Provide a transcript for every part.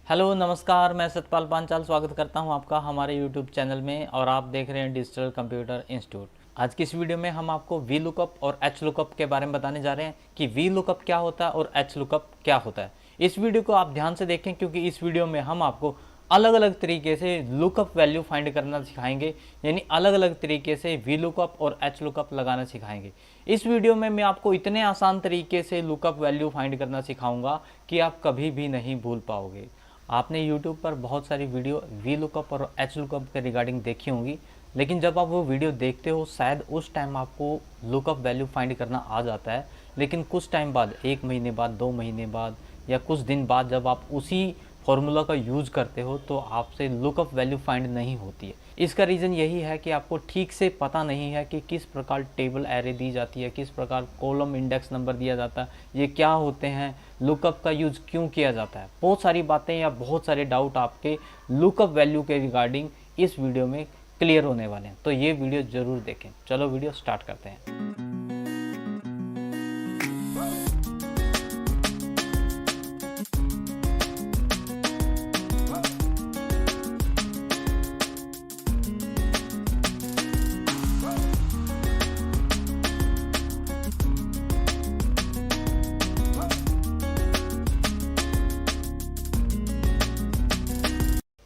Hello नमस्कार, मैं सतपाल पांचाल स्वागत करता हूं आपका हमारे यूट्यूब चैनल में और आप देख रहे हैं डिजिटल कंप्यूटर इंस्टीट्यूट। आज की इस वीडियो में हम आपको वी लुकअप और एच लुकअप के बारे में बताने जा रहे हैं कि वी लुकअप क्या होता है और एच लुकअप क्या होता है। इस वीडियो को आप ध्यान से देखें क्योंकि इस वीडियो में हम आपको अलग अलग तरीके से लुकअप वैल्यू फाइंड करना सिखाएंगे, यानी अलग अलग तरीके से वी लुकअप और एच लुकअप लगाना सिखाएंगे। इस वीडियो में मैं आपको इतने आसान तरीके से लुकअप वैल्यू फाइंड करना सिखाऊंगा कि आप कभी भी नहीं भूल पाओगे। आपने YouTube पर बहुत सारी वीडियो वी लुकअप और एच लुकअप के रिगार्डिंग देखी होंगी, लेकिन जब आप वो वीडियो देखते हो शायद उस टाइम आपको लुकअप वैल्यू फाइंड करना आ जाता है, लेकिन कुछ टाइम बाद, 1 महीने बाद, 2 महीने बाद या कुछ दिन बाद जब आप उसी फॉर्मूला का यूज़ करते हो तो आपसे लुकअप वैल्यू फाइंड नहीं होती है। इसका रीज़न यही है कि आपको ठीक से पता नहीं है कि किस प्रकार टेबल एरे दी जाती है, किस प्रकार कॉलम इंडेक्स नंबर दिया जाता है, ये क्या होते हैं, लुकअप का यूज़ क्यों किया जाता है। बहुत सारी बातें या बहुत सारे डाउट आपके लुकअप वैल्यू के रिगार्डिंग इस वीडियो में क्लियर होने वाले हैं, तो ये वीडियो ज़रूर देखें। चलो वीडियो स्टार्ट करते हैं।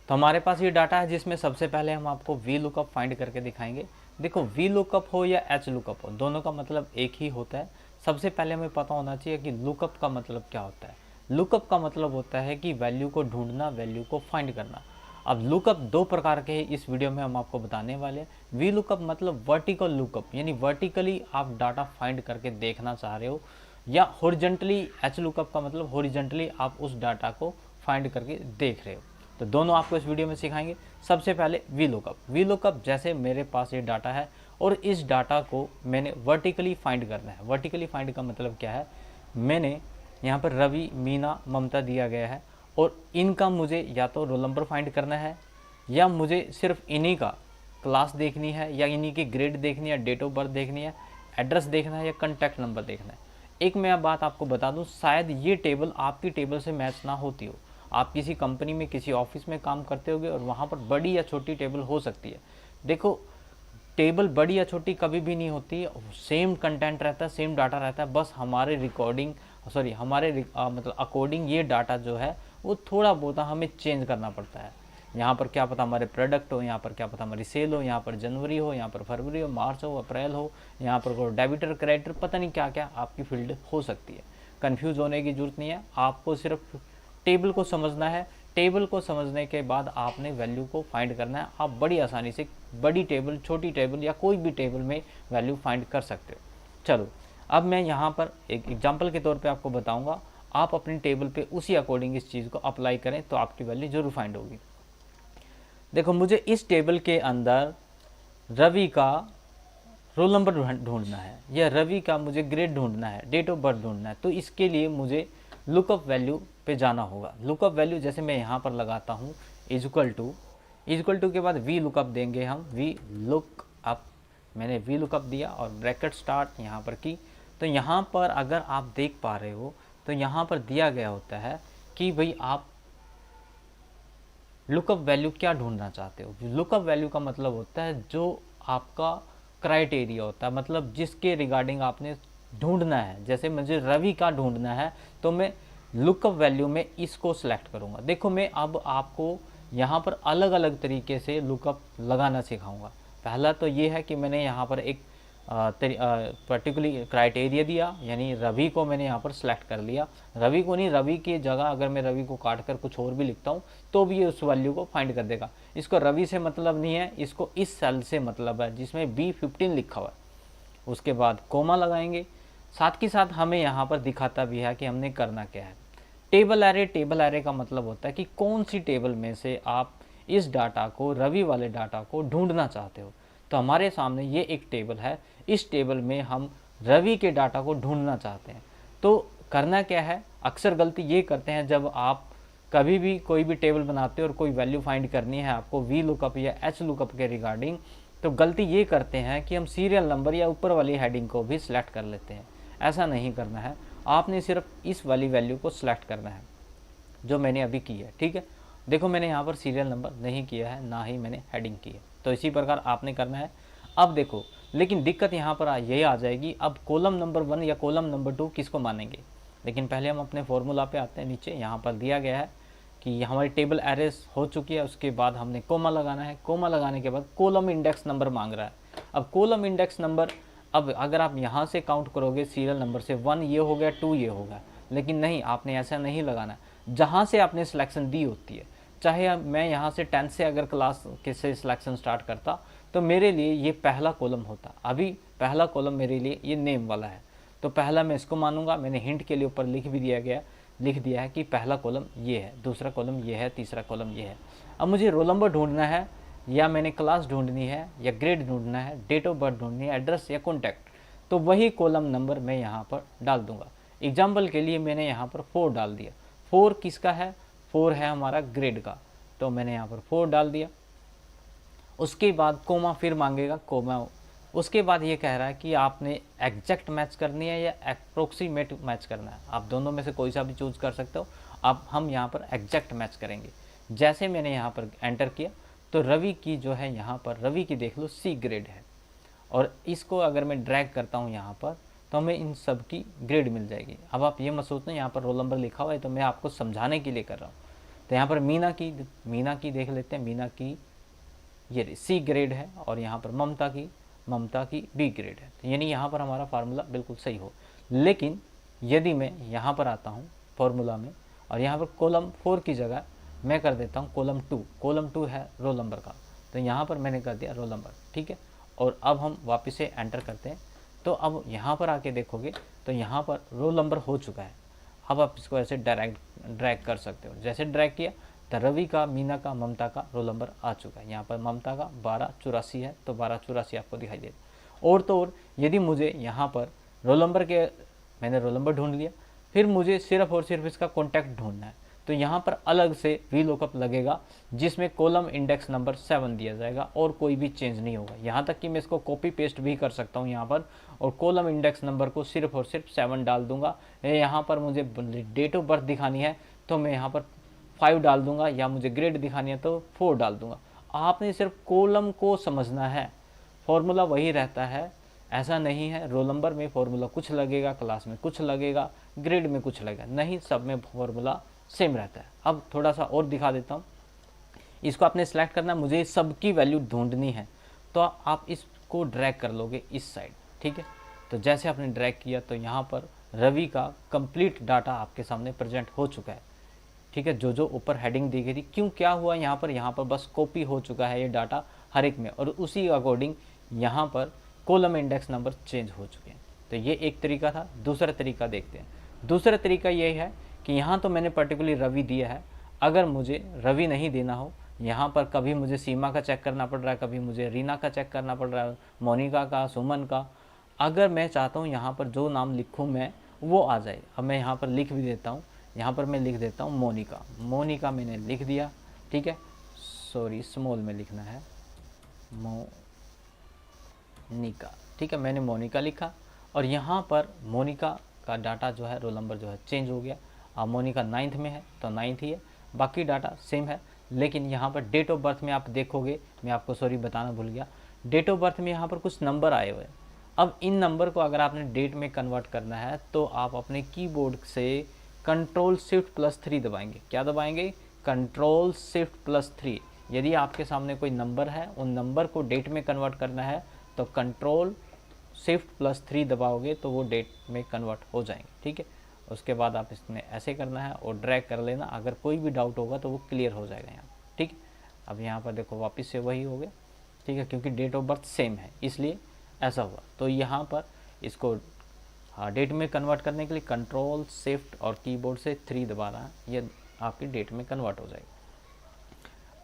तो हमारे पास ये डाटा है जिसमें सबसे पहले हम आपको वी लुकअप फाइंड करके दिखाएंगे। देखो, वी लुकअप हो या एच लुकअप हो, दोनों का मतलब एक ही होता है। सबसे पहले हमें पता होना चाहिए कि लुकअप का मतलब क्या होता है। लुकअप का मतलब होता है कि वैल्यू को ढूंढना, वैल्यू को फाइंड करना। अब लुकअप दो प्रकार के हैं, इस वीडियो में हम आपको बताने वाले हैं। वी लुकअप मतलब वर्टिकल लुकअप, यानी वर्टिकली आप डाटा फाइंड करके देखना चाह रहे हो, या हॉरिजॉन्टली एच लुकअप का मतलब हॉरिजॉन्टली आप उस डाटा को फाइंड करके देख रहे हो। तो दोनों आपको इस वीडियो में सिखाएंगे। सबसे पहले वी लुकअप जैसे मेरे पास ये डाटा है और इस डाटा को मैंने वर्टिकली फाइंड करना है। वर्टिकली फाइंड का मतलब क्या है, मैंने यहाँ पर रवि, मीना, ममता दिया गया है और इनका मुझे या तो रोल नंबर फाइंड करना है, या मुझे सिर्फ इन्हीं का क्लास देखनी है, या इन्हीं की ग्रेड देखनी है, डेट ऑफ बर्थ देखनी है, एड्रेस देखना है, या कॉन्टैक्ट नंबर देखना है। एक मैं बात आपको बता दूं, शायद ये टेबल आपकी टेबल से मैच ना होती हो। आप किसी कंपनी में, किसी ऑफिस में काम करते होगे और वहाँ पर बड़ी या छोटी टेबल हो सकती है। देखो, टेबल बड़ी या छोटी कभी भी नहीं होती, सेम कंटेंट रहता है, सेम डाटा रहता है, बस हमारे मतलब अकॉर्डिंग ये डाटा जो है वो थोड़ा बहुत हमें चेंज करना पड़ता है। यहाँ पर क्या पता हमारे प्रोडक्ट हो, यहाँ पर क्या पता हमारी सेल हो, यहाँ पर जनवरी हो, यहाँ पर फरवरी हो, मार्च हो, अप्रैल हो, यहाँ पर कोई डेबिटर, क्रेडिटर, पता नहीं क्या क्या आपकी फील्ड हो सकती है। कन्फ्यूज़ होने की जरूरत नहीं है, आपको सिर्फ टेबल को समझना है। टेबल को समझने के बाद आपने वैल्यू को फाइंड करना है। आप बड़ी आसानी से बड़ी टेबल, छोटी टेबल या कोई भी टेबल में वैल्यू फाइंड कर सकते हो। चलो, अब मैं यहाँ पर एक एग्जांपल के तौर पे आपको बताऊंगा। आप अपनी टेबल पे उसी अकॉर्डिंग इस चीज़ को अप्लाई करें तो आपकी वैल्यू जरूर फाइंड होगी। देखो, मुझे इस टेबल के अंदर रवि का रोल नंबर ढूंढना है, या रवि का मुझे ग्रेड ढूंढना है, डेट ऑफ बर्थ ढूंढना है। तो इसके लिए मुझे लुकअप वैल्यू पे जाना होगा। लुकअप वैल्यू जैसे मैं यहाँ पर लगाता हूँ इक्वल टू के बाद वी लुकअप देंगे हम, वी लुक अप। मैंने वी लुकअप दिया और ब्रैकेट स्टार्ट यहाँ पर की। तो यहाँ पर अगर आप देख पा रहे हो तो यहाँ पर दिया गया होता है कि भाई आप लुकअप वैल्यू क्या ढूंढना चाहते हो। लुकअप वैल्यू का मतलब होता है जो आपका क्राइटेरिया होता है, मतलब जिसके रिगार्डिंग आपने ढूंढना है। जैसे मुझे रवि का ढूंढना है तो मैं लुकअप वैल्यू में इसको सिलेक्ट करूंगा। देखो, मैं अब आपको यहाँ पर अलग अलग तरीके से लुकअप लगाना सिखाऊंगा। पहला तो ये है कि मैंने यहाँ पर एक पर्टिकुलर क्राइटेरिया दिया, यानी रवि को मैंने यहाँ पर सिलेक्ट कर लिया। रवि को नहीं, रवि की जगह अगर मैं रवि को काट कर कुछ और भी लिखता हूँ तो भी ये उस वैल्यू को फाइंड कर देगा। इसको रवि से मतलब नहीं है, इसको इस सेल से मतलब है जिसमें B15 लिखा हुआ है। उसके बाद कोमा लगाएंगे। साथ के साथ हमें यहाँ पर दिखाता भी है कि हमने करना क्या है। टेबल एरे का मतलब होता है कि कौन सी टेबल में से आप इस डाटा को, रवि वाले डाटा को ढूंढना चाहते हो। तो हमारे सामने ये एक टेबल है, इस टेबल में हम रवि के डाटा को ढूंढना चाहते हैं। तो करना क्या है, अक्सर गलती ये करते हैं जब आप कभी भी कोई भी टेबल बनाते हो और कोई वैल्यू फाइंड करनी है आपको वी लुकअप या एच लुकअप के रिगार्डिंग, तो गलती ये करते हैं कि हम सीरियल नंबर या ऊपर वाली हेडिंग को भी सिलेक्ट कर लेते हैं। ऐसा नहीं करना है, आपने सिर्फ इस वाली वैल्यू को सिलेक्ट करना है। जो मैंने अभी की है। ठीक है, देखो मैंने यहाँ पर सीरियल नंबर नहीं किया है, ना ही मैंने हेडिंग की है, तो इसी प्रकार आपने करना है। अब देखो, लेकिन दिक्कत यहाँ पर ये आ जाएगी, अब कॉलम नंबर 1 या कॉलम नंबर 2 किसको मानेंगे। लेकिन पहले हम अपने फॉर्मूला पे आते हैं। नीचे यहाँ पर दिया गया है कि हमारी टेबल एरेस हो चुकी है, उसके बाद हमने कोमा लगाना है। कोमा लगाने के बाद कॉलम इंडेक्स नंबर मांग रहा है। अब कॉलम इंडेक्स नंबर, अब अगर आप यहाँ से काउंट करोगे सीरियल नंबर से, 1 ये हो गया, 2 ये हो गया, लेकिन नहीं, आपने ऐसा नहीं लगाना। जहाँ से आपने सिलेक्शन दी होती है, चाहे मैं यहाँ से 10 से अगर क्लास के से सिलेक्शन स्टार्ट करता तो मेरे लिए ये पहला कॉलम होता। अभी पहला कॉलम मेरे लिए ये नेम वाला है, तो पहला मैं इसको मानूंगा। मैंने हिंट के लिए ऊपर लिख दिया है कि पहला कॉलम ये है, दूसरा कॉलम ये है, तीसरा कॉलम ये है। अब मुझे रोल नंबर ढूंढना है, या मैंने क्लास ढूंढनी है, या ग्रेड ढूंढना है, डेट ऑफ बर्थ ढूंढनी है, एड्रेस या कॉन्टैक्ट, तो वही कॉलम नंबर मैं यहाँ पर डाल दूंगा। एग्जाम्पल के लिए मैंने यहाँ पर 4 डाल दिया। 4 किसका है, 4 है हमारा ग्रेड का, तो मैंने यहाँ पर 4 डाल दिया। उसके बाद कोमा फिर मांगेगा, कोमा। उसके बाद ये कह रहा है कि आपने एग्जैक्ट मैच करनी है या अप्रोक्सीमेट मैच करना है, आप दोनों में से कोई सा भी चूज कर सकते हो। अब हम यहाँ पर एग्जैक्ट मैच करेंगे। जैसे मैंने यहाँ पर एंटर किया तो रवि की जो है, यहाँ पर रवि की देख लो C ग्रेड है, और इसको अगर मैं ड्रैग करता हूँ यहाँ पर तो हमें इन सब की ग्रेड मिल जाएगी। अब आप ये मत सोचना यहाँ पर रोल नंबर लिखा हुआ है, तो मैं आपको समझाने के लिए कर रहा हूँ। तो यहाँ पर मीना की देख लेते हैं। मीना की ये C ग्रेड है, और यहाँ पर ममता की B ग्रेड है। तो यानी यहाँ पर हमारा फार्मूला बिल्कुल सही हो। लेकिन यदि मैं यहाँ पर आता हूँ फार्मूला में, और यहाँ पर कॉलम 4 की जगह मैं कर देता हूँ कॉलम 2। कॉलम 2 है रोल नंबर का, तो यहाँ पर मैंने कर दिया रोल नंबर। ठीक है, और अब हम वापस से एंटर करते हैं। तो अब यहाँ पर आके देखोगे तो यहाँ पर रोल नंबर हो चुका है। अब आप इसको ऐसे डायरेक्ट ड्रैग कर सकते हो। जैसे ड्रैग किया तो रवि का, मीना का, ममता का रोल नंबर आ चुका है। यहाँ पर ममता का 1284 है, तो 1284 आपको दिखाई देगा। और तो और यदि मुझे यहाँ पर रोल नंबर के, मैंने रोल नंबर ढूंढ लिया, फिर मुझे सिर्फ और सिर्फ इसका कॉन्टैक्ट ढूंढना है, तो यहाँ पर अलग से वी लुकअप लगेगा, जिसमें कॉलम इंडेक्स नंबर 7 दिया जाएगा और कोई भी चेंज नहीं होगा। यहाँ तक कि मैं इसको कॉपी पेस्ट भी कर सकता हूँ यहाँ पर, और कॉलम इंडेक्स नंबर को सिर्फ और सिर्फ 7 डाल दूंगा। यहाँ पर मुझे डेट ऑफ बर्थ दिखानी है तो मैं यहाँ पर 5 डाल दूंगा, या मुझे ग्रेड दिखानी है तो 4 डाल दूंगा। आपने सिर्फ कॉलम को समझना है, फॉर्मूला वही रहता है। ऐसा नहीं है रोल नंबर में फॉर्मूला कुछ लगेगा, क्लास में कुछ लगेगा, ग्रेड में कुछ लगेगा, नहीं, सब में फॉर्मूला सेम रहता है। अब थोड़ा सा और दिखा देता हूँ। इसको आपने सेलेक्ट करना है, मुझे सबकी वैल्यू ढूंढनी है, तो आप इसको ड्रैग कर लोगे इस साइड। ठीक है, तो जैसे आपने ड्रैग किया तो यहाँ पर रवि का कंप्लीट डाटा आपके सामने प्रेजेंट हो चुका है। ठीक है, जो ऊपर हेडिंग दी गई थी, क्यों क्या हुआ यहाँ पर बस कॉपी हो चुका है ये डाटा हर एक में, और उसी अकॉर्डिंग यहाँ पर कॉलम इंडेक्स नंबर चेंज हो चुके हैं। तो ये एक तरीका था। दूसरा तरीका देखते हैं। दूसरा तरीका ये है कि यहाँ तो मैंने पर्टिकुलरली रवि दिया है, अगर मुझे रवि नहीं देना हो, यहाँ पर कभी मुझे सीमा का चेक करना पड़ रहा है, कभी मुझे रीना का चेक करना पड़ रहा है, मोनिका का, सुमन का, अगर मैं चाहता हूँ यहाँ पर जो नाम लिखूँ मैं वो आ जाए। अब मैं यहाँ पर लिख भी देता हूँ, यहाँ पर मैं लिख देता हूँ मोनिका। मोनिका मैंने लिख दिया। ठीक है, सॉरी स्मॉल में लिखना है, मोनिका। ठीक है, मैंने मोनिका लिखा, और यहाँ पर मोनिका का डाटा जो है, रोल नंबर जो है चेंज हो गया। अब मोनिका 9th में है तो 9th ही है, बाकी डाटा सेम है। लेकिन यहाँ पर डेट ऑफ बर्थ में आप देखोगे, मैं आपको सॉरी बताना भूल गया, डेट ऑफ बर्थ में यहाँ पर कुछ नंबर आए हुए हैं। अब इन नंबर को अगर आपने डेट में कन्वर्ट करना है तो आप अपने कीबोर्ड से Ctrl+Shift+3 दबाएंगे। क्या दबाएंगे? Ctrl+Shift+3। यदि आपके सामने कोई नंबर है, उन नंबर को डेट में कन्वर्ट करना है तो Ctrl+Shift+3 दबाओगे तो वो डेट में कन्वर्ट हो जाएंगे। ठीक है, उसके बाद आप इसमें ऐसे करना है और ड्रैग कर लेना। अगर कोई भी डाउट होगा तो वो क्लियर हो जाएगा यहाँ। ठीक है, अब यहाँ पर देखो वापस से वही हो गया। ठीक है, क्योंकि डेट ऑफ बर्थ सेम है इसलिए ऐसा हुआ। तो यहाँ पर इसको डेट में कन्वर्ट करने के लिए Ctrl Shift और कीबोर्ड से 3 दबा रहा है, ये आपकी डेट में कन्वर्ट हो जाएगा।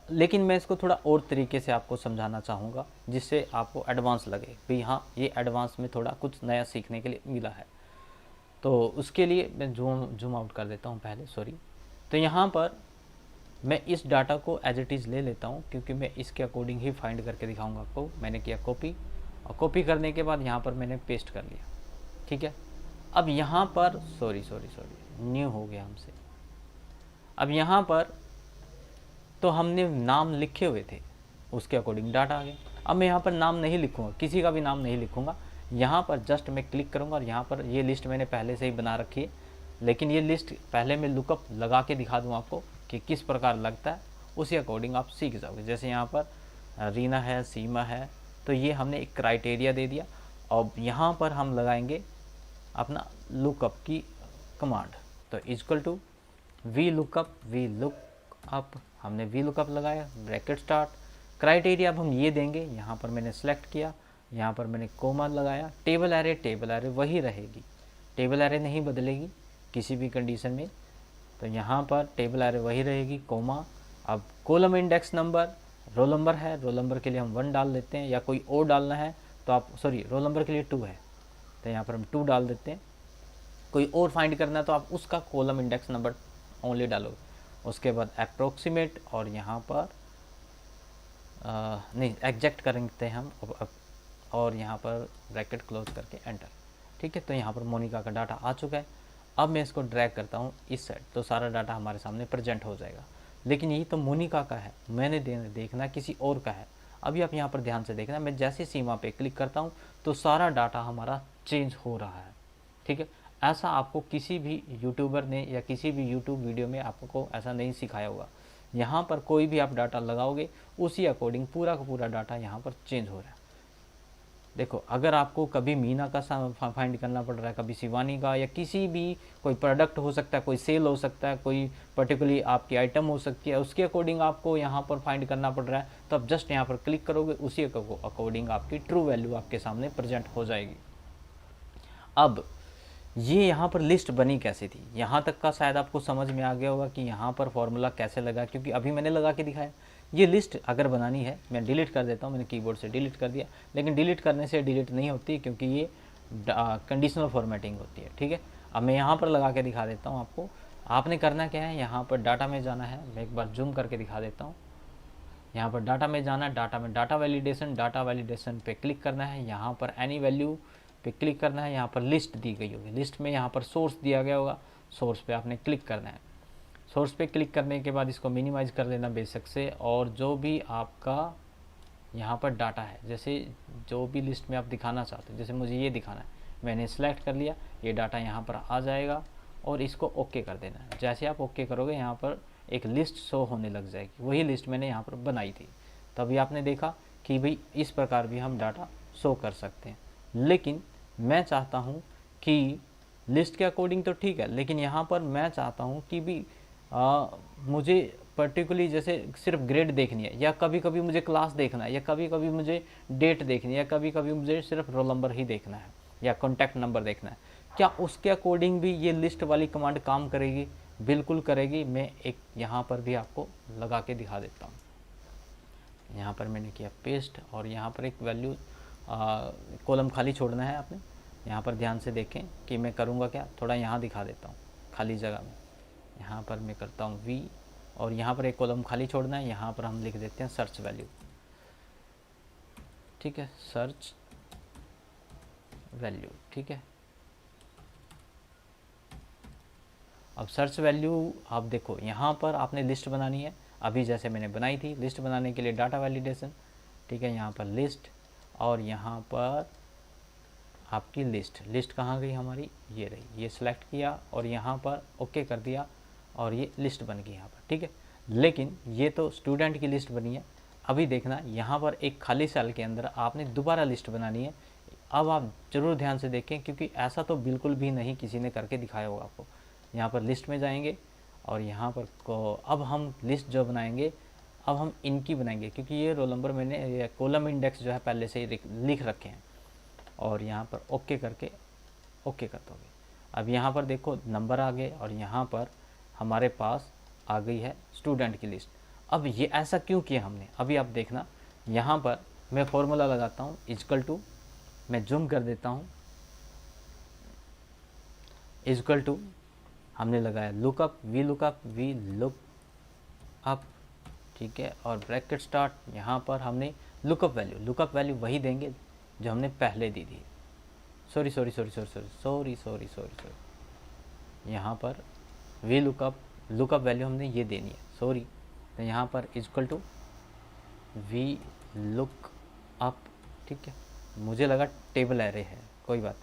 लेकिन मैं इसको थोड़ा और तरीके से आपको समझाना चाहूँगा जिससे आपको एडवांस लगे भाई हाँ, ये एडवांस में थोड़ा कुछ नया सीखने के लिए मिला है। तो उसके लिए मैं जूम आउट कर देता हूँ पहले, सॉरी। तो यहाँ पर मैं इस डाटा को एज इट इज़ ले लेता हूँ, क्योंकि मैं इसके अकॉर्डिंग ही फाइंड करके दिखाऊंगा आपको। मैंने किया कॉपी, और कॉपी करने के बाद यहाँ पर मैंने पेस्ट कर लिया। ठीक है, अब यहाँ पर सॉरी न्यू हो गया हमसे। अब यहाँ पर तो हमने नाम लिखे हुए थे, उसके अकॉर्डिंग डाटा आ गया। अब मैं यहाँ पर नाम नहीं लिखूँगा, किसी का भी नाम नहीं लिखूँगा, यहाँ पर जस्ट मैं क्लिक करूँगा और यहाँ पर ये लिस्ट मैंने पहले से ही बना रखी है, लेकिन ये लिस्ट पहले मैं लुकअप लगा के दिखा दूँ आपको कि किस प्रकार लगता है, उसी अकॉर्डिंग आप सीख जाओगे। जैसे यहाँ पर रीना है, सीमा है, तो ये हमने एक क्राइटेरिया दे दिया। अब यहाँ पर हम लगाएंगे अपना लुकअप की कमांड, तो इक्वल टू वी लुकअप, हमने वी लुकअप लगाया, ब्रैकेट स्टार्ट, क्राइटेरिया अब हम ये देंगे, यहाँ पर मैंने सेलेक्ट किया, यहाँ पर मैंने कोमा लगाया, टेबल एरे वही रहेगी, टेबल एरे नहीं बदलेगी किसी भी कंडीशन में, तो यहाँ पर टेबल एरे वही रहेगी, कोमा। अब column index number, roll number है, रोल नंबर के लिए हम 1 डाल देते हैं, या कोई और डालना है तो आप, सॉरी रोल नंबर के लिए 2 है, तो यहाँ पर हम 2 डाल देते हैं। कोई और फाइंड करना है तो आप उसका कॉलम इंडेक्स नंबर ओनली डालोगे। उसके बाद अप्रोक्सीमेट, और यहाँ पर नहीं एग्जैक्ट करेंगे हम, और यहाँ पर ब्रैकेट क्लोज करके एंटर। ठीक है, तो यहाँ पर मोनिका का डाटा आ चुका है। अब मैं इसको ड्रैग करता हूँ इस साइड, तो सारा डाटा हमारे सामने प्रेजेंट हो जाएगा। लेकिन ये तो मोनिका का है, मैंने देखना किसी और का है। अभी आप यहाँ पर ध्यान से देखना, मैं जैसे सीमा पे क्लिक करता हूँ तो सारा डाटा हमारा चेंज हो रहा है। ठीक है, ऐसा आपको किसी भी यूट्यूबर ने या किसी भी यूट्यूब वीडियो में आपको ऐसा नहीं सिखाया होगा। यहाँ पर कोई भी आप डाटा लगाओगे उसी अकॉर्डिंग पूरा का पूरा डाटा यहाँ पर चेंज हो रहा है। देखो, अगर आपको कभी मीना का फाइंड करना पड़ रहा है, कभी शिवानी का, या किसी भी कोई प्रोडक्ट हो सकता है, कोई सेल हो सकता है, कोई पर्टिकुलरली आपकी आइटम हो सकती है, उसके अकॉर्डिंग आपको यहाँ पर फाइंड करना पड़ रहा है, तो आप जस्ट यहाँ पर क्लिक करोगे, उसी अकॉर्डिंग आपकी ट्रू वैल्यू आपके सामने प्रेजेंट हो जाएगी। अब ये यहाँ पर लिस्ट बनी कैसे थी, यहाँ तक का शायद आपको समझ में आ गया होगा कि यहाँ पर फॉर्मूला कैसे लगा, क्योंकि अभी मैंने लगा के दिखाया। ये लिस्ट अगर बनानी है, मैं डिलीट कर देता हूँ, मैंने कीबोर्ड से डिलीट कर दिया, लेकिन डिलीट करने से डिलीट नहीं होती, क्योंकि ये कंडीशनल फॉर्मेटिंग होती है। ठीक है, अब मैं यहाँ पर लगा के दिखा देता हूँ आपको। आपने करना क्या है, यहाँ पर डाटा में जाना है, मैं एक बार जूम करके दिखा देता हूँ। यहाँ पर डाटा में जाना है, डाटा में डाटा वैलिडेशन पे क्लिक करना है, यहाँ पर एनी वैल्यू पे क्लिक करना है, यहाँ पर लिस्ट दी गई होगी, लिस्ट में यहाँ पर सोर्स दिया गया होगा, सोर्स पे आपने क्लिक करना है। सोर्स पे क्लिक करने के बाद इसको मिनिमाइज़ कर देना बेशक से, और जो भी आपका यहाँ पर डाटा है, जैसे जो भी लिस्ट में आप दिखाना चाहते हो, जैसे मुझे ये दिखाना है, मैंने सेलेक्ट कर लिया, ये डाटा यहाँ पर आ जाएगा, और इसको ओके कर देना है। जैसे आप ओके करोगे, यहाँ पर एक लिस्ट शो होने लग जाएगी, वही लिस्ट मैंने यहाँ पर बनाई थी। तभी आपने देखा कि भाई इस प्रकार भी हम डाटा शो कर सकते हैं। लेकिन मैं चाहता हूँ कि लिस्ट के अकॉर्डिंग तो ठीक है, लेकिन यहाँ पर मैं चाहता हूँ कि भी मुझे पर्टिकुलरली जैसे सिर्फ ग्रेड देखनी है, या कभी कभी मुझे क्लास देखना है, या कभी कभी मुझे डेट देखनी है, या कभी कभी मुझे सिर्फ रोल नंबर ही देखना है, या कॉन्टैक्ट नंबर देखना है, क्या उसके अकॉर्डिंग भी ये लिस्ट वाली कमांड काम करेगी? बिल्कुल करेगी। मैं एक यहाँ पर भी आपको लगा के दिखा देता हूँ। यहाँ पर मैंने किया पेस्ट, और यहाँ पर एक वैल्यू कॉलम खाली छोड़ना है आपने। यहाँ पर ध्यान से देखें कि मैं करूँगा क्या, थोड़ा यहाँ दिखा देता हूँ खाली जगह में। यहाँ पर मैं करता हूँ वी, और यहाँ पर एक कॉलम खाली छोड़ना है, यहाँ पर हम लिख देते हैं सर्च वैल्यू। ठीक है, सर्च वैल्यू। ठीक है, अब सर्च वैल्यू आप देखो, यहाँ पर आपने लिस्ट बनानी है, अभी जैसे मैंने बनाई थी। लिस्ट बनाने के लिए डाटा वैलिडेशन, ठीक है, यहाँ पर लिस्ट, और यहाँ पर आपकी लिस्ट कहाँ गई हमारी, ये रही, ये सिलेक्ट किया और यहाँ पर ओके कर दिया, और ये लिस्ट बन गई यहाँ पर। ठीक है, लेकिन ये तो स्टूडेंट की लिस्ट बनी है। अभी देखना, यहाँ पर एक खाली सेल के अंदर आपने दोबारा लिस्ट बनानी है। अब आप ज़रूर ध्यान से देखें, क्योंकि ऐसा तो बिल्कुल भी नहीं किसी ने करके दिखाया होगा आपको। यहाँ पर लिस्ट में जाएंगे, और यहाँ पर अब हम लिस्ट जो बनाएंगे, अब हम इनकी बनाएंगे, क्योंकि ये रोल नंबर मैंने ये कॉलम इंडेक्स जो है पहले से ही लिख रखे हैं। और यहाँ पर ओके करके ओके कर दोगे। अब यहाँ पर देखो नंबर आ गए, और यहाँ पर हमारे पास आ गई है स्टूडेंट की लिस्ट। अब ये ऐसा क्यों किया हमने, अभी आप देखना। यहाँ पर मैं फॉर्मूला लगाता हूँ, इक्वल टू, मैं जूम कर देता हूँ, इक्वल टू हमने लगाया लुकअप, वी लुक अप। ठीक है, और ब्रैकेट स्टार्ट, यहाँ पर हमने लुकअप वैल्यू वही देंगे जो हमने पहले दी थी। सॉरी, यहाँ पर वी लुकअप लुकअप वैल्यू हमने ये देनी है, सॉरी, तो यहाँ पर equal to we look up, ठीक है, मुझे लगा टेबल एरे है, कोई बात।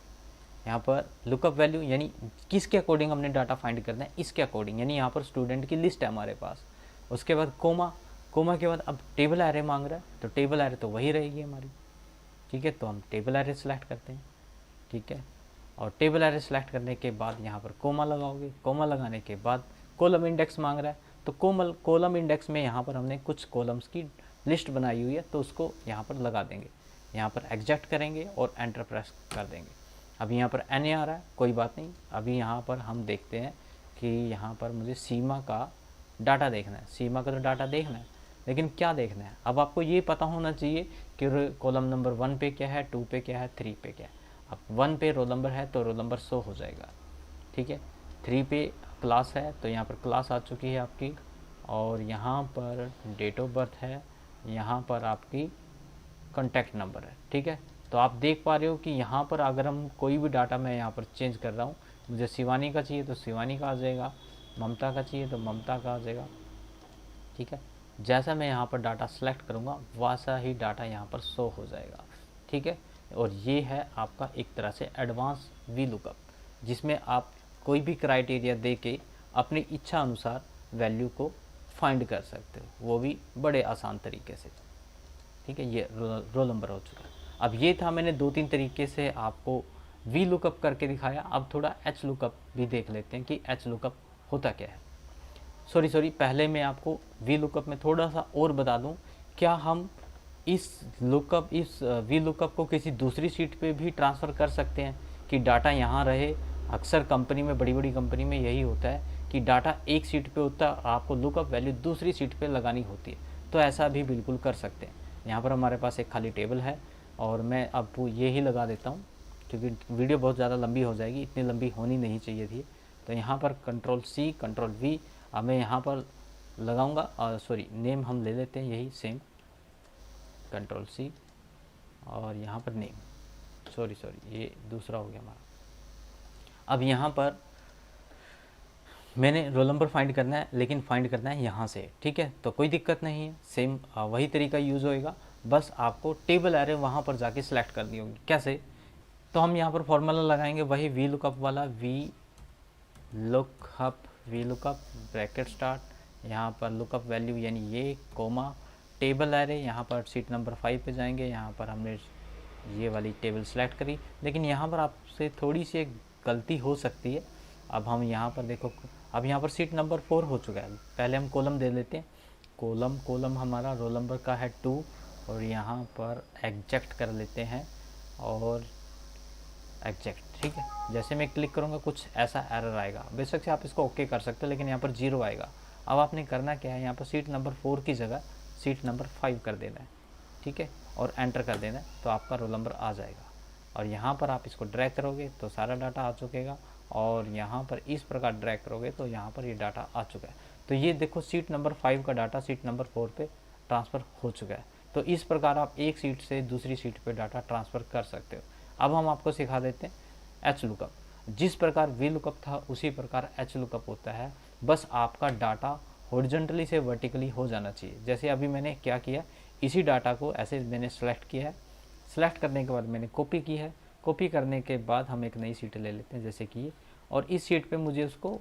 यहाँ पर लुकअप वैल्यू यानी किसके अकॉर्डिंग हमने डाटा फाइंड करना है, इसके अकॉर्डिंग, यानी यहाँ पर स्टूडेंट की लिस्ट है हमारे पास। उसके बाद कोमा, कोमा के बाद अब टेबल एरे मांग रहा है, तो टेबल एरे तो वही रहेगी हमारी, ठीक है, तो हम टेबल एरे सेलेक्ट करते हैं, ठीक है, और टेबल एरे सेलेक्ट करने के बाद यहाँ पर कोमा लगाओगे, कोमा लगाने के बाद कॉलम इंडेक्स मांग रहा है, तो कॉलम इंडेक्स में यहाँ पर हमने कुछ कॉलम्स की लिस्ट बनाई हुई है, तो उसको यहाँ पर लगा देंगे, यहाँ पर एग्जैक्ट करेंगे और एंटर प्रेस कर देंगे। अभी यहाँ पर एन आ रहा है, कोई बात नहीं। अभी यहाँ पर हम देखते हैं कि यहाँ पर मुझे सीमा का डाटा देखना है, सीमा का तो डाटा देखना है, लेकिन क्या देखना है, अब आपको ये पता होना चाहिए कि कॉलम नंबर 1 पे क्या है, 2 पे क्या है, 3 पे क्या है। अब 1 पे रोल नंबर है तो रोल नंबर शो हो जाएगा, ठीक है, 3 पे क्लास है तो यहाँ पर क्लास आ चुकी है आपकी, और यहाँ पर डेट ऑफ बर्थ है, यहाँ पर आपकी कॉन्टैक्ट नंबर है, ठीक है। तो आप देख पा रहे हो कि यहाँ पर अगर हम कोई भी डाटा मैं यहाँ पर चेंज कर रहा हूँ, मुझे शिवानी का चाहिए तो शिवानी का आ जाएगा, ममता का चाहिए तो ममता का आ जाएगा, ठीक है। जैसा मैं यहाँ पर डाटा सेलेक्ट करूँगा वैसा ही डाटा यहाँ पर शो हो जाएगा, ठीक है। और ये है आपका एक तरह से एडवांस वी लुकअप, जिसमें आप कोई भी क्राइटेरिया दे के अपनी इच्छा अनुसार वैल्यू को फाइंड कर सकते हो, वो भी बड़े आसान तरीके से, ठीक है। ये रोल नंबर हो चुका है। अब ये था, मैंने 2-3 तरीके से आपको वी लुकअप करके दिखाया। अब थोड़ा एच लुकअप भी देख लेते हैं कि एच लुकअप होता क्या है। सॉरी, पहले मैं आपको वी लुकअप में थोड़ा सा और बता दूं, क्या हम इस वी लुकअप को किसी दूसरी शीट पे भी ट्रांसफ़र कर सकते हैं कि डाटा यहाँ रहे। अक्सर कंपनी में, बड़ी बड़ी कंपनी में यही होता है कि डाटा एक शीट पे होता है, आपको लुकअप वैल्यू दूसरी शीट पे लगानी होती है, तो ऐसा भी बिल्कुल कर सकते हैं। यहाँ पर हमारे पास एक खाली टेबल है और मैं अब ये ही लगा देता हूँ क्योंकि वीडियो बहुत ज़्यादा लंबी हो जाएगी, इतनी लंबी होनी नहीं चाहिए थी। तो यहाँ पर कंट्रोल सी कंट्रोल वी, अब मैं यहाँ पर लगाऊंगा, और सॉरी नेम हम ले लेते हैं यही सेम, कंट्रोल सी और यहाँ पर नेम, सॉरी ये दूसरा हो गया हमारा। अब यहाँ पर मैंने रोल नंबर फाइंड करना है, लेकिन फाइंड करना है यहाँ से, ठीक है, तो कोई दिक्कत नहीं है, सेम वही तरीका यूज़ होएगा, बस आपको टेबल एरे वहाँ पर जाके सिलेक्ट करनी होगी। कैसे, तो हम यहाँ पर फॉर्मूला लगाएंगे वही वी लुकअप वाला, वी लुकअप ब्रैकेट स्टार्ट, यहाँ पर लुकअप वैल्यू यानी ये कोमा टेबल एरे, यहाँ पर सीट नंबर 5 पे जाएंगे, यहाँ पर हमने ये वाली टेबल सेलेक्ट करी, लेकिन यहाँ पर आपसे थोड़ी सी एक गलती हो सकती है। अब हम यहाँ पर देखो, अब यहाँ पर सीट नंबर 4 हो चुका है, पहले हम कॉलम दे लेते हैं, कॉलम हमारा रोल नंबर का है 2, और यहाँ पर एग्जैक्ट कर लेते हैं और एग्जैक्ट, ठीक है। जैसे मैं क्लिक करूँगा कुछ ऐसा एरर आएगा, बेशक से आप इसको ओके कर सकते हो, लेकिन यहाँ पर 0 आएगा। अब आपने करना क्या है, यहाँ पर सीट नंबर 4 की जगह सीट नंबर 5 कर देना है, ठीक है, और एंटर कर देना है, तो आपका रोल नंबर आ जाएगा। और यहाँ पर आप इसको ड्रैग करोगे तो सारा डाटा आ चुकेगा, और यहाँ पर इस प्रकार ड्रैग करोगे तो यहाँ पर ये डाटा आ चुका है। तो ये देखो सीट नंबर 5 का डाटा सीट नंबर 4 पे ट्रांसफ़र हो चुका है। तो इस प्रकार आप एक सीट से दूसरी सीट पे डाटा ट्रांसफ़र कर सकते हो। अब हम आपको सिखा देते हैं एच लुकअप। जिस प्रकार वी लुकअप था उसी प्रकार एच लुकअप होता है, बस आपका डाटा हॉरिजॉन्टली से वर्टिकली हो जाना चाहिए। जैसे अभी मैंने क्या किया, इसी डाटा को ऐसे मैंने सेलेक्ट किया है, सेलेक्ट करने के बाद मैंने कॉपी की है, कॉपी करने के बाद हम एक नई सीट ले लेते हैं जैसे कि ये, और इस सीट पे मुझे उसको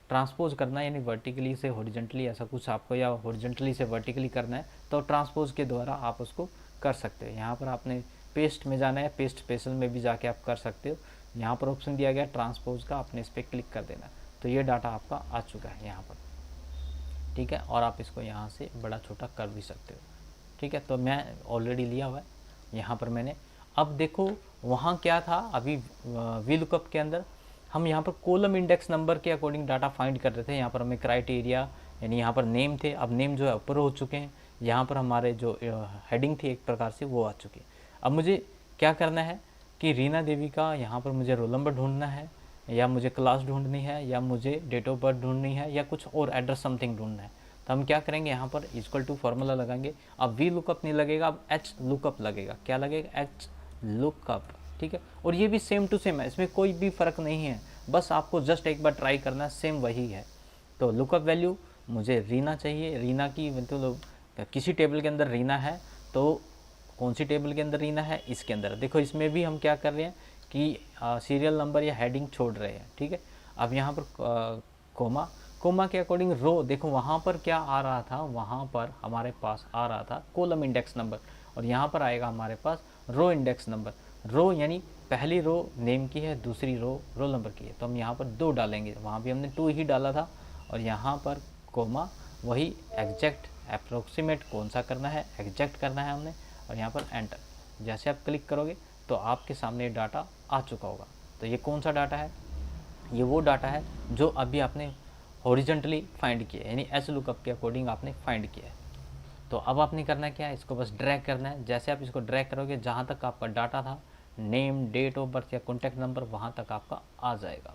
ट्रांसपोज करना है, यानी वर्टिकली से हॉरिजॉन्टली ऐसा कुछ आपको, या हॉरिजॉन्टली से वर्टिकली करना है तो ट्रांसपोज के द्वारा आप उसको कर सकते हो। यहाँ पर आपने पेस्ट में जाना है, पेस्ट स्पेशल में भी जाके आप कर सकते हो। यहाँ पर ऑप्शन दिया गया ट्रांसपोज का, आपने इस पर क्लिक कर देना, तो ये डाटा आपका आ चुका है यहाँ पर, ठीक है। और आप इसको यहाँ से बड़ा छोटा कर भी सकते हो, ठीक है। तो मैं ऑलरेडी लिया हुआ है यहाँ पर मैंने। अब देखो वहाँ क्या था, अभी वी लुकअप के अंदर हम यहाँ पर कॉलम इंडेक्स नंबर के अकॉर्डिंग डाटा फाइंड कर रहे थे। यहाँ पर हमें क्राइटेरिया यानी यहाँ पर नेम थे, अब नेम जो है ऊपर हो चुके हैं, यहाँ पर हमारे जो हेडिंग थी एक प्रकार से वो आ चुकी है। अब मुझे क्या करना है कि रीना देवी का यहाँ पर मुझे रोल नंबर ढूंढना है, या मुझे क्लास ढूंढनी है, या मुझे डेट ऑफ बर्थ ढूंढनी है, या कुछ और एड्रेस समथिंग ढूंढना है। तो हम क्या करेंगे, यहाँ पर इक्वल टू फार्मूला लगाएंगे। अब वी लुकअप नहीं लगेगा, अब एच लुकअप लगेगा। क्या लगेगा, एच लुकअप, ठीक है। और ये भी सेम टू सेम है, इसमें कोई भी फ़र्क नहीं है, बस आपको जस्ट एक बार ट्राई करना है, सेम वही है। तो लुकअप वैल्यू मुझे रीना चाहिए, रीना की मतलब किसी टेबल के अंदर रीना है, तो कौन सी टेबल के अंदर रीना है, इसके अंदर। देखो इसमें भी हम क्या कर रहे हैं कि सीरियल नंबर या हेडिंग छोड़ रहे हैं, ठीक है। अब यहाँ पर कोमा के अकॉर्डिंग रो, देखो वहाँ पर क्या आ रहा था, वहाँ पर हमारे पास आ रहा था कॉलम इंडेक्स नंबर, और यहाँ पर आएगा हमारे पास रो इंडेक्स नंबर। रो यानी पहली रो नेम की है, दूसरी रो रोल नंबर की है, तो हम यहाँ पर 2 डालेंगे, वहाँ भी हमने 2 ही डाला था, और यहाँ पर कोमा वही एग्जैक्ट अप्रोक्सीमेट कौन सा करना है, एग्जैक्ट करना है हमने, और यहाँ पर एंटर। जैसे आप क्लिक करोगे तो आपके सामने डाटा आ चुका होगा। तो ये कौन सा डाटा है, ये वो डाटा है जो अभी आपने हॉरिजॉन्टली फाइंड किया है, यानी एच लुकअप के अकॉर्डिंग आपने फाइंड किया है। तो अब आपने करना क्या है, इसको बस ड्रैग करना है। जैसे आप इसको ड्रैग करोगे, जहाँ तक आपका डाटा था, नेम, डेट ऑफ बर्थ या कॉन्टैक्ट नंबर, वहाँ तक आपका आ जाएगा,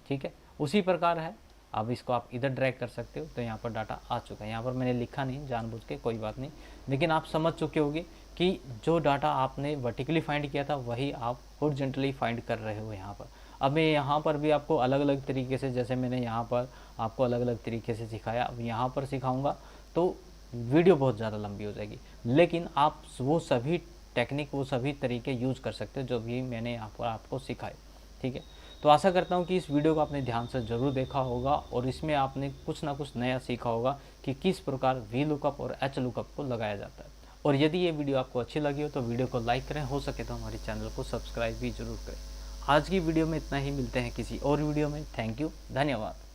ठीक है। उसी प्रकार है, अब इसको आप इधर ड्रैग कर सकते हो, तो यहाँ पर डाटा आ चुका है। यहाँ पर मैंने लिखा नहीं जानबूझ के, कोई बात नहीं, लेकिन आप समझ चुके होंगे कि जो डाटा आपने वर्टिकली फाइंड किया था वही आप हॉरिजॉन्टली फाइंड कर रहे हो यहाँ पर। अब मैं यहाँ पर भी आपको अलग अलग तरीके से, जैसे मैंने यहाँ पर आपको अलग अलग तरीके से सिखाया, अब यहाँ पर सिखाऊंगा तो वीडियो बहुत ज़्यादा लंबी हो जाएगी, लेकिन आप वो सभी टेक्निक, वो सभी तरीके यूज़ कर सकते हो जो भी मैंने यहाँ पर आपको सिखाए, ठीक है। तो आशा करता हूँ कि इस वीडियो को आपने ध्यान से ज़रूर देखा होगा, और इसमें आपने कुछ ना कुछ नया सीखा होगा कि किस प्रकार वी लुकअप और एच लुकअप को लगाया जाता है। और यदि ये वीडियो आपको अच्छी लगी हो तो वीडियो को लाइक करें, हो सके तो हमारे चैनल को सब्सक्राइब भी जरूर करें। आज की वीडियो में इतना ही, मिलते हैं किसी और वीडियो में। थैंक यू, धन्यवाद।